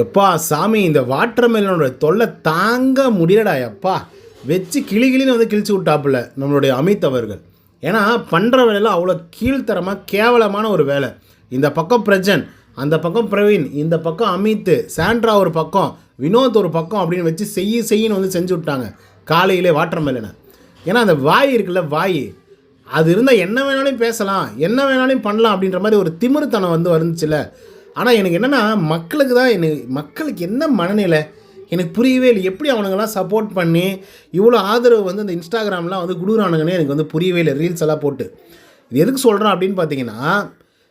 எப்பா சாமி, இந்த வாட்டர் மெலனோட தொல்லை தாங்க முடியலடா எப்பா. வச்சு கிளின்னு வந்து கிழிச்சு விட்டாப்புல நம்மளுடைய அமித் அவர்கள். ஏன்னா பண்ணுற வேலையில் அவ்வளோ கீழ்த்தரமாக கேவலமான ஒரு வேலை. இந்த பக்கம் பிரஜன், அந்த பக்கம் பிரவீன், இந்த பக்கம் அமித், சாண்ட்ரா ஒரு பக்கம், வினோத் ஒரு பக்கம் அப்படின்னு வச்சு செய்யின்னு வந்து செஞ்சு விட்டாங்க காலையிலே வாட்டர் மெலனை. ஏன்னா அந்த வாய் இருக்குல்ல, வாய் அது இருந்தால் என்ன வேணாலும் பேசலாம், என்ன வேணாலும் பண்ணலாம் அப்படின்ற மாதிரி ஒரு திமிருத்தனம் வந்து வந்துச்சுல. ஆனால் எனக்கு என்னென்னா, மக்களுக்கு என்ன மனநிலை எனக்கு புரியவே இல்லை. எப்படி அவனுங்கெல்லாம் சப்போர்ட் பண்ணி இவ்வளோ ஆதரவு வந்து இந்த இன்ஸ்டாகிராம்லாம் வந்து குடுக்குறானுங்கன்னு எனக்கு வந்து புரியவே இல்லை. ரீல்ஸ் எல்லாம் போட்டு இது எதுக்கு சொல்கிறேன் அப்படின்னு பார்த்தீங்கன்னா,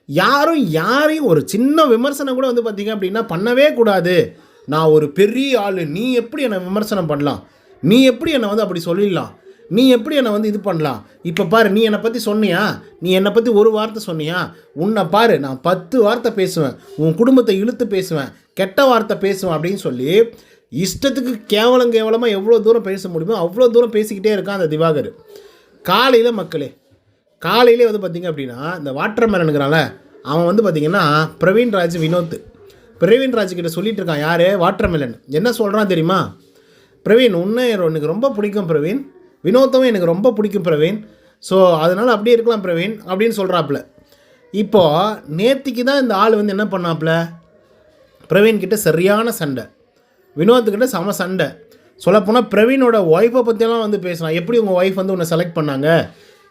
யாரையும் ஒரு சின்ன விமர்சனம் கூட வந்து பார்த்திங்க அப்படின்னா பண்ணவே கூடாது. நான் ஒரு பெரிய ஆள், நீ எப்படி என்னை விமர்சனம் பண்ணலாம், நீ எப்படி என்னை வந்து அப்படி சொல்லிடலாம், நீ எப்படி என்னை வந்து இது பண்ணலாம், இப்போ பாரு நீ என்னை பற்றி சொன்னியா, நீ என்னை பற்றி ஒரு வார்த்தை சொன்னியா, உன்னை பாரு நான் 10 வார்த்தை பேசுவேன், உன் குடும்பத்தை இழுத்து பேசுவேன், கெட்ட வார்த்தை பேசுவேன் அப்படின்னு சொல்லி இஷ்டத்துக்கு கேவலமாக எவ்வளோ தூரம் பேச முடியுமோ அவ்வளோ தூரம் பேசிக்கிட்டே இருக்கான் அந்த திவாகர். காலையிலே வந்து பார்த்திங்க அப்படின்னா இந்த வாட்டர் மேலனுங்கிறான்ல, அவன் வந்து பார்த்திங்கன்னா பிரவீன் ராஜ்கிட்ட சொல்லிகிட்டு இருக்கான். யார்? Water melon. என்ன சொல்கிறான் தெரியுமா? பிரவீன், உன்னை எனக்கு ரொம்ப பிடிக்கும் பிரவீன், வினோத்தமும் எனக்கு ரொம்ப பிடிக்கும் பிரவீன், ஸோ அதனால் அப்படியே இருக்கலாம் பிரவீன் அப்படின்னு சொல்கிறாப்புல. இப்போது நேற்றுக்கு தான் இந்த ஆள் வந்து என்ன பண்ணாப்புல, பிரவீன்கிட்ட சரியான சண்டை, வினோத்துக்கிட்ட செம சண்டை. சொல்லப்போனால் பிரவீனோட ஒய்ஃபை பற்றியெல்லாம் வந்து பேசலாம். எப்படி உங்கள் ஒய்ஃப் வந்து உன்னை செலக்ட் பண்ணாங்க,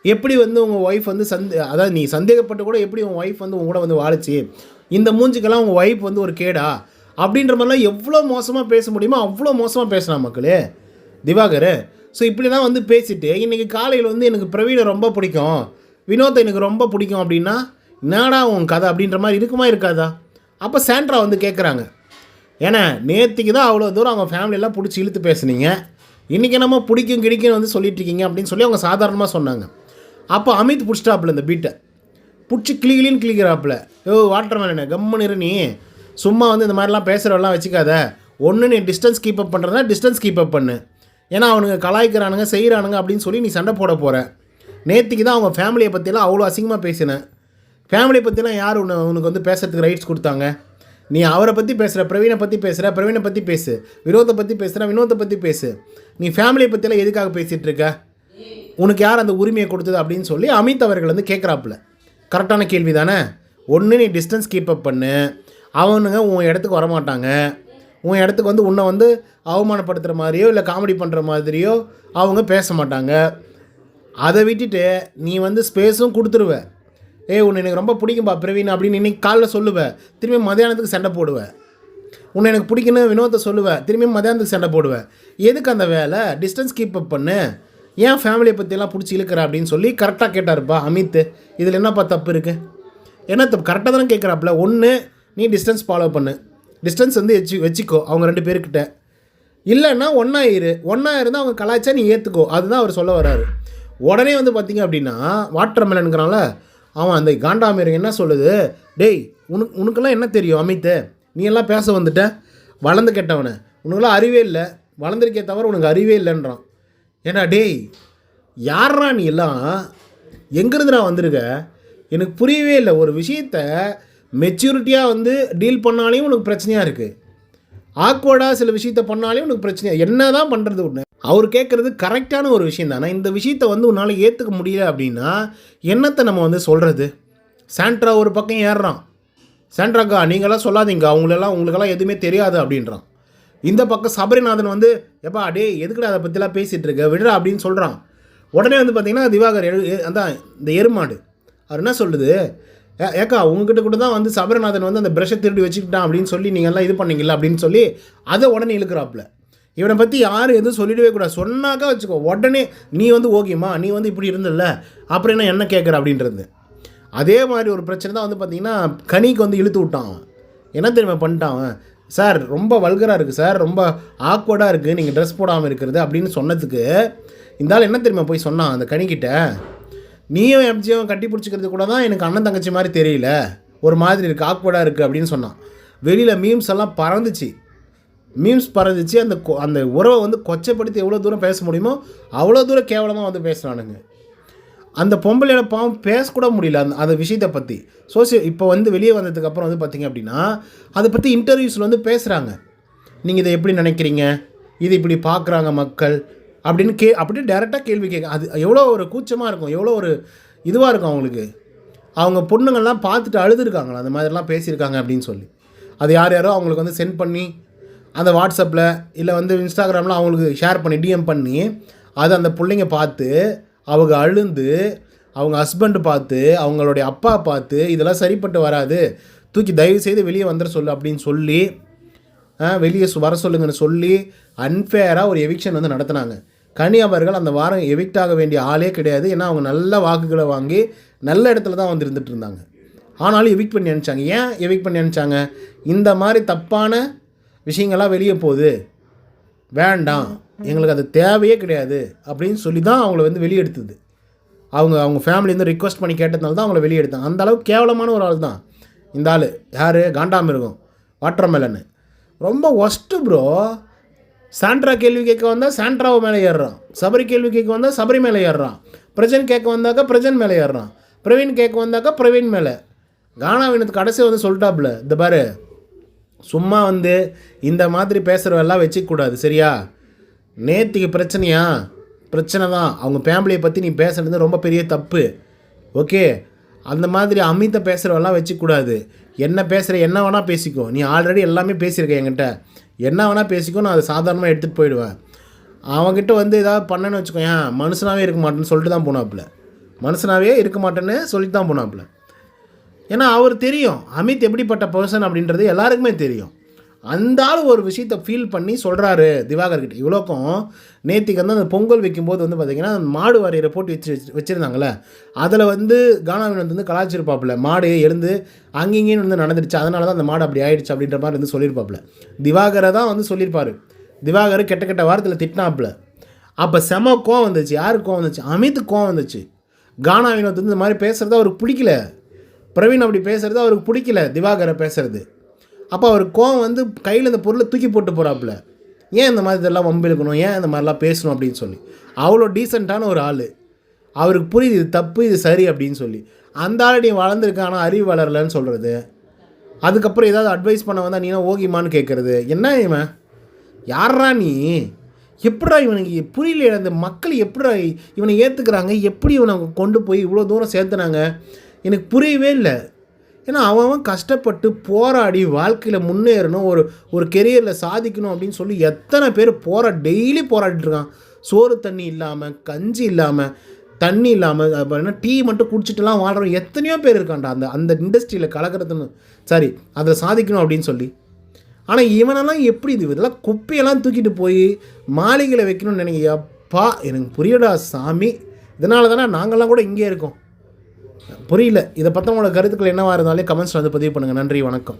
எப்படி வந்து உங்கள் ஒய்ஃப் வந்து அதாவது நீ சந்தேகப்பட்டு கூட எப்படி உங்கள் ஒய்ஃப் வந்து உங்க கூட வந்து வாழிச்சு, இந்த மூஞ்சிக்கெல்லாம் உங்கள் ஒய்ஃப் வந்து ஒரு கேடா அப்படின்ற மாதிரிலாம் எவ்வளோ மோசமாக பேச முடியுமோ அவ்வளோ மோசமாக பேசலாம் மக்களே திவாகர். ஸோ இப்படி தான் வந்து பேசிவிட்டு இன்றைக்கி காலையில் வந்து எனக்கு பிரவீனை ரொம்ப பிடிக்கும், வினோத்தை எனக்கு ரொம்ப பிடிக்கும் அப்படின்னா என்னடா உன் கதை அப்படின்ற மாதிரி இருக்குமா இருக்காதா? அப்போ சாண்ட்ரா வந்து கேட்குறாங்க, ஏன்னா நேற்றுக்கு தான் அவ்வளோ தூரம் அவங்க ஃபேமிலியெல்லாம் பிடிச்சி இழுத்து பேசுனீங்க, இன்றைக்கி நம்ம கிடைக்குன்னு வந்து சொல்லிட்டுருக்கீங்க அப்படின்னு சொல்லி அவங்க சாதாரணமாக சொன்னாங்க. அப்போ அமித் பிடிச்சிட்டாப்புல இந்த பீட்டை பிடிச்சி கிளின்னு கிளிக்கிறாப்புல. வாட்டர் மேலனே கம்முன்னு நீ சும்மா வந்து இந்த மாதிரிலாம் பேசுகிறவெல்லாம் வச்சுக்காத, ஒன்று நீ டிஸ்டன்ஸ் கீப் அப் பண்ணுறதுனா டிஸ்டன்ஸ் கீப் அப் பண்ணு, ஏன்னா அவனுங்க கலாய்க்கிறானுங்க செய்கிறானுங்க அப்படின்னு சொல்லி நீ சண்டை போட போகிற. நேற்றுக்கு தான் அவங்க ஃபேமிலியை பற்றிலாம் அவ்வளோ அசிங்கமாக பேசினேன். ஃபேமிலியை பற்றிலாம் யார் உனக்கு வந்து பேசுறதுக்கு ரைட்ஸ் கொடுத்தாங்க? நீ அவரை பற்றி பேசுகிற, பிரவீனை பற்றி பேசு, வினோத்தை பற்றி பேசு, நீ ஃபேமிலியை பற்றிலாம் எதுக்காக பேசிகிட்டு இருக்க, உனக்கு யார் அந்த உரிமையை கொடுத்தது அப்படின்னு சொல்லி அமித் அவர்கள் வந்து கேட்குறாப்புல. கரெக்டான கேள்வி தானே? ஒன்று நீ டிஸ்டன்ஸ் கீப் அப் பண்ணு, அவனுங்க உன் இடத்துக்கு வரமாட்டாங்க, உன் இடத்துக்கு வந்து உன்னை வந்து அவமானப்படுத்துகிற மாதிரியோ இல்லை காமெடி பண்ணுற மாதிரியோ அவங்க பேச மாட்டாங்க. அதை விட்டுட்டு நீ வந்து ஸ்பேஸும் கொடுத்துருவ, உன்னை எனக்கு ரொம்ப பிடிக்கும்பா பிரவீன் அப்படின்னு இன்றைக்கி காலைல சொல்லுவேன், திரும்பி மதியானத்துக்கு சண்டை போடுவேன். உன்னை எனக்கு பிடிக்குன்னு வினோத்தை சொல்லுவேன், திரும்பி மதியானத்துக்கு சண்டை போடுவேன். எதுக்கு அந்த வேலை? டிஸ்டன்ஸ் கீப் அப் பண்ணு, ஏன் ஃபேமிலியை பற்றியெல்லாம் பிடிச்சி இழுக்கிற அப்படின்னு சொல்லி கரெக்டாக கேட்டாருப்பா அமித். இதில் என்னப்பா தப்பு இருக்குது? என்ன தப்பு? கரெக்டாக தானே கேட்குறாப்புல. ஒன்று நீ டிஸ்டன்ஸ் ஃபாலோ பண்ணு, டிஸ்டன்ஸ் வந்து வச்சுக்கோ அவங்க 2 பேர்கிட்ட, இல்லைன்னா ஒன்றா இருந்தால் அவங்க கலாய்ச்சா நீ ஏற்றுக்கோ, அதுதான் அவர் சொல்ல வர்றாரு. உடனே வந்து பார்த்திங்க அப்படின்னா வாட்டர் மெலனுங்கிறான்ல, அவன் அந்த காண்டாமிருங்க என்ன சொல்லுது, டேய் உனக்கெல்லாம் என்ன தெரியும் அமித், நீ எல்லாம் பேச வந்துட்ட, வளர்ந்து கெட்டவனை, உனக்கெல்லாம் அறிவே இல்லை, வளர்ந்துருக்கே தவிர உனக்கு அறிவே இல்லைன்றான். ஏன்னா டேய் யாரா நீ எல்லாம், எங்கேருந்துடா வந்திருக்க? எனக்கு புரியவே இல்லை. ஒரு விஷயத்த மெச்சூரிட்டியாக வந்து டீல் பண்ணாலையும் உனக்கு பிரச்சனையாக இருக்குது, ஆக்வர்டாக சில விஷயத்த பண்ணாலையும் உனக்கு பிரச்சனையாக, என்ன தான் பண்ணுறது? ஒன்று அவர் கேட்குறது கரெக்டான ஒரு விஷயம் தானே. இந்த விஷயத்தை வந்து உன்னால் ஏற்றுக்க முடியல அப்படின்னா என்னத்தை நம்ம வந்து சொல்கிறது? சாண்ட்ரா ஒரு பக்கம் ஏறுறான், சாண்ட்ராக்கா நீங்களாம் சொல்லாதீங்க, உங்களுக்கெல்லாம் எதுவுமே தெரியாது அப்படின்றான். இந்த பக்கம் சபரிநாதன் வந்து எப்பா எதுக்குடா அதை பற்றிலாம் பேசிகிட்டு இருக்க, விடுறா அப்படின்னு சொல்கிறான். உடனே வந்து பார்த்திங்கன்னா திவாகர் அதான் இந்த எருமாடு அவர் என்ன சொல்லுது, ஏக்கா உங்ககிட்ட கூட தான் வந்து சபரிநாதன் வந்து அந்த ப்ரஷை திருடி வச்சுக்கிட்டான் அப்படின்னு சொல்லி நீங்கள்லாம் இது பண்ணீங்களா அப்படின்னு சொல்லி அதை உடனே இழுக்கிறாப்புல. இவனை பற்றி யாரும் எதுவும் சொல்லிடவே கூடாது, சொன்னாக்கா வச்சுக்கோ உடனே நீ வந்து ஓகேம்மா, நீ வந்து இப்படி இருந்தில்ல அப்புறம் என்ன கேட்குற அப்படின்றது. அதே மாதிரி ஒரு பிரச்சனை தான் வந்து பார்த்திங்கன்னா கனிக்கு வந்து இழுத்து விட்டான். என்ன தெரியுமா பண்ணிட்டான், சார் ரொம்ப வல்கராக இருக்குது சார், ரொம்ப ஆக்வர்டாக இருக்குது நீங்கள் ட்ரெஸ் போடாமல் இருக்கிறது அப்படின்னு சொன்னதுக்கு இந்த ஆள் என்ன தெரியுமா போய் சொன்னான் அந்த கனிக்கிட்ட, நீயும் எம்ஜியும் கட்டி பிடிச்சிக்கிறது கூட தான் எனக்கு அண்ணன் தங்கச்சி மாதிரி தெரியல, ஒரு மாதிரி இருக்குது, ஆக்வர்டாக இருக்குது அப்படின்னு சொன்னான். வெளியில் மீம்ஸ் எல்லாம் பறந்துச்சு, அந்த உறவை வந்து கொச்சைப்படுத்தி எவ்வளோ தூரம் பேச முடியுமோ அவ்வளோ தூரம் கேவலமாக வந்து பேசுகிறானுங்க. அந்த பொம்பளையோட பாவம் பேசக்கூட முடியல அந்த விஷயத்தை பற்றி. இப்போ வந்து வெளியே வந்ததுக்கப்புறம் வந்து பார்த்திங்க அப்படின்னா அதை பற்றி இன்டர்வியூஸில் வந்து பேசுகிறாங்க. நீங்கள் இதை எப்படி நினைக்கிறீங்க, இது இப்படி பார்க்குறாங்க மக்கள் அப்படின்னு அப்படியே டேரெக்டாக கேள்வி கேட்க. அது எவ்வளோ ஒரு கூச்சமாக இருக்கும், எவ்வளோ ஒரு இதுவாக இருக்கும் அவங்களுக்கு. அவங்க பொண்ணுங்கள்லாம் பார்த்துட்டு அழுதுருக்காங்களா அந்த மாதிரிலாம் பேசியிருக்காங்க அப்படின்னு சொல்லி. அது யாரோ அவங்களுக்கு வந்து சென்ட் பண்ணி அந்த வாட்ஸ்அப்பில் இல்லை வந்து இன்ஸ்டாகிராமில் அவங்களுக்கு ஷேர் பண்ணி டிஎம் பண்ணி அது அந்த பிள்ளைங்க பார்த்து அவங்க அழுந்து அவங்க ஹஸ்பண்டு பார்த்து அவங்களுடைய அப்பா பார்த்து இதெல்லாம் சரிப்பட்டு வராது, தூக்கி தயவு செய்து வெளியே வந்துட சொல்லு அப்படின்னு சொல்லி வெளியே வர சொல்லுங்கன்னு சொல்லி அன்ஃபேராக ஒரு எவிக்ஷன் வந்து நடத்தினாங்க. கனி அவர்கள் அந்த வாரம் எவிக்ட் ஆக வேண்டிய ஆளே கிடையாது. ஏன்னா அவங்க நல்ல வாக்குகளை வாங்கி நல்ல இடத்துல தான் வந்து இருந்துகிட்டு இருந்தாங்க. ஆனாலும் எவிக்ட் பண்ணி நினச்சாங்க. ஏன் எவிக்ட் பண்ணி நினச்சாங்க? இந்த மாதிரி தப்பான விஷயங்கள்லாம் வெளியே போகுது, வேண்டாம், எங்களுக்கு அது தேவையே கிடையாது அப்படின்னு சொல்லி தான் அவங்கள வந்து வெளியெடுத்தது. அவங்க ஃபேமிலி வந்து ரிக்வஸ்ட் பண்ணி கேட்டதுனால தான் அவங்கள வெளியெடுத்தாங்க. அந்த அளவுக்கு கேவலமான ஒரு ஆள் தான் இந்த ஆள். யார்? காண்டாமிருகம், வாட்டர்மெலன்னு. ரொம்ப ஒஸ்ட்டு ப்ரோ. சாண்ட்ரா கேள்வி கேட்க வந்தால் சாண்ட்ராவை மேலே ஏறுறான், சபரி கேள்வி கேட்க வந்தால் சபரி மேலே ஏறுறான், பிரஜன் கேட்க வந்தாக்கா பிரஜன் மேலே ஏறுறான், பிரவீன் கேட்க வந்தாக்கா பிரவீன் மேலே. கானாவினத்துக்கு கடைசி வந்து சொல்லிட்டாப்புல, இந்த பாரு சும்மா வந்து இந்த மாதிரி பேசுகிறவெல்லாம் வச்சிக்கூடாது சரியா, நேத்திக்கு பிரச்சனை தான், அவங்க ஃபேமிலியை பற்றி நீ பேசுகிறது ரொம்ப பெரிய தப்பு, ஓகே, அந்த மாதிரி அமித்தை பேசுகிறவெல்லாம் வச்சிக்கூடாது, என்ன பேசுகிற என்ன வேணால் பேசிக்கோ, நீ ஆல்ரெடி எல்லாமே பேசியிருக்க என்கிட்ட, என்ன வேணால் பேசிக்கோ, நான் அதை சாதாரணமாக எடுத்துகிட்டு போயிடுவேன். அவங்ககிட்ட வந்து ஏதாவது பண்ணேன்னு வச்சுக்கோ, ஏன் மனுஷனாகவே இருக்க மாட்டேன்னு சொல்லிட்டு தான் போனாப்புல, மனுஷனாகவே இருக்க மாட்டேன்னு சொல்லிட்டு தான் போனாப்புல. ஏன்னா அவர் தெரியும் அமித் எப்படிப்பட்ட பர்சன் அப்படின்றது எல்லாருக்குமே தெரியும். அந்த ஆள் ஒரு விஷயத்தை ஃபீல் பண்ணி சொல்கிறாரு திவாகர்கிட்ட. இவ்வளோக்கும் நேத்திக்கு வந்து அந்த பொங்கல் வைக்கும்போது வந்து பார்த்திங்கன்னா மாடு வாரியை போட்டு வச்சுருந்தாங்களே, அதில் வந்து கானாவினத் வந்து கலாச்சிருப்பாப்புல, மாடு எழுந்து அங்கேயும் வந்து நடந்துடுச்சு, அதனால தான் அந்த மாடு அப்படி ஆயிடுச்சு அப்படின்ற மாதிரி வந்து சொல்லியிருப்பாப்புல. திவாகரை தான் வந்து சொல்லியிருப்பார். திவாகர் கெட்ட வாரத்தில் திட்டினாப்புல. அப்போ செம கோவம் வந்துச்சு. யாருக்கு கோவம் வந்துச்சு? அமித்துக்கு கோவம் வந்துச்சு. கானாவினத் வந்து இந்த மாதிரி பேசுகிறது அவருக்கு பிடிக்கல, பிரவீன் அப்படி பேசுகிறது அவருக்கு பிடிக்கல, திவாகரை பேசுகிறது. அப்போ அவருக்கு கோவம் வந்து கையில் இந்த பொருளை தூக்கி போட்டு போகிறாப்புல. ஏன் இந்த மாதிரி இதெல்லாம் வம்பிழுக்கணும், ஏன் இந்த மாதிரிலாம் பேசணும் அப்படின்னு சொல்லி. அவ்வளோ டீசெண்டான ஒரு ஆள், அவருக்கு புரியுது இது தப்பு இது சரி அப்படின்னு சொல்லி. அந்த ஆள் நீ வளர்ந்துருக்க ஆனால் அறிவு வளரலன்னு சொல்கிறது, அதுக்கப்புறம் ஏதாவது அட்வைஸ் பண்ண வந்தால் நீனா ஓகிமான்னு கேட்குறது. என்ன இவன் யாரா நீ, எப்படா இவனுக்கு புரியல, அந்த மக்கள் எப்படா இவனை ஏற்றுக்கிறாங்க, எப்படி இவனை கொண்டு போய் இவ்வளோ தூரம் சேர்த்துனாங்க எனக்கு புரியவே இல்லை. ஏன்னா அவன் கஷ்டப்பட்டு போராடி வாழ்க்கையில் முன்னேறணும், ஒரு கெரியரில் சாதிக்கணும் அப்படின்னு சொல்லி எத்தனை பேர் டெய்லி போராடிட்டுருக்கான். சோறு தண்ணி இல்லாமல், கஞ்சி இல்லாமல், தண்ணி இல்லாமல், அப்படின்னா டீ மட்டும் குடிச்சிட்டுலாம் வாழ்கிறவங்க எத்தனையோ பேர் இருக்கான்டா அந்த இண்டஸ்ட்ரியில் கலக்கிறதுன்னு, சரி அதில் சாதிக்கணும் அப்படின்னு சொல்லி. ஆனால் இவனெல்லாம் எப்படி இதெல்லாம் குப்பையெல்லாம் தூக்கிட்டு போய் மாளிகையில் வைக்கணும்னு நினைக்க. எப்பா எனக்கு புரியடா சாமி. இதனால தானே நாங்கள்லாம் கூட இங்கே இருக்கோம். புரியல. இதை பற்றி உங்களோட கருத்துக்கள் என்னவாக இருந்தாலே கமெண்ட்ஸில் வந்து பதிவு பண்ணுங்கள். நன்றி, வணக்கம்.